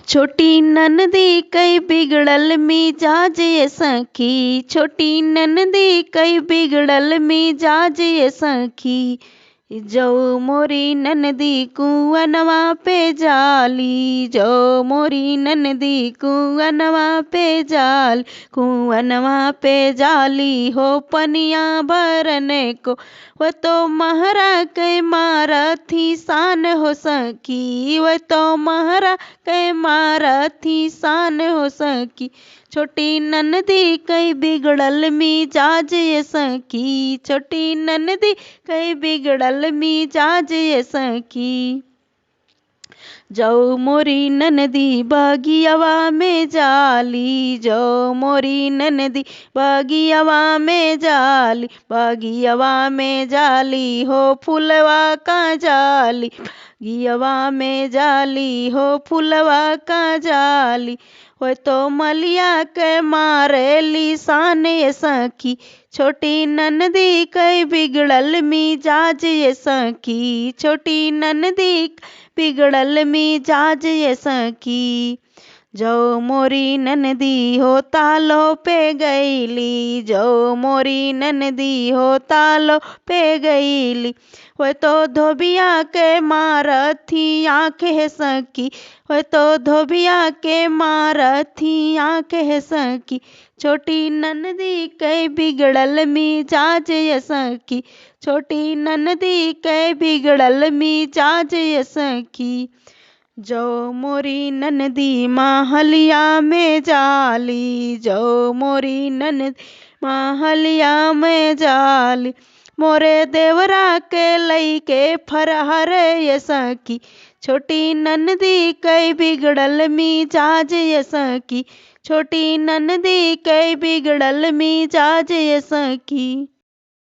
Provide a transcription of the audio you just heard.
छोटी ननदी कई बिगड़ल मिजाज ये सखी। छोटी ननदी कई बिगड़ल मिजाज ये सखी। जो मोरी ननदी कुअनवा पे जाली। जो मोरी ननदी कुअनवा पे जाली। कुअनवा पे जाली हो पनिया भरने को। वह तो महरा के मारथी शान हो सकी। वह तो महरा के मारथी शान हो सकी। छोटी ननदी कई बिगड़ल मिजाज ये सखी। छोटी ननदी कई बिगड़ल मिजाज ये सखी। जो मोरी ननदी बगियावा में जाली। जो मोरी ननदी बगियावा में जाली। बगियावा में जाली हो फुलवा का जाली। बगियावा में जाली हो फुलवा का जाली। वो तो मलिया के मारेली शान ये सखी। छोटी ननदी कई बिगड़ल मिजाज ये सखी। छोटी ननदी बिगड़ल मिजाज ये सखी। जो मोरी ननदी हो तालो पे गईली। जो मोरी ननदी हो तालो पे गईली। वह तो धोबिया के मारथी आँख है सखी। वह तो धोबिया के मारथी आँख है सखी। छोटी ननदी कई बिगड़ल मिजाज ये सखी। छोटी ननदी कई बिगड़ल मिजाज ये सखी। जो मोरी ननदी महलिया में जाली। जो मोरी ननदी महलिया में जाली। मोरे देवरा के लई के फरहर ये सखी। छोटी ननदी कई बिगड़ल मिजाज ये सखी। छोटी ननदी कई बिगड़ल मिजाज ये सखी।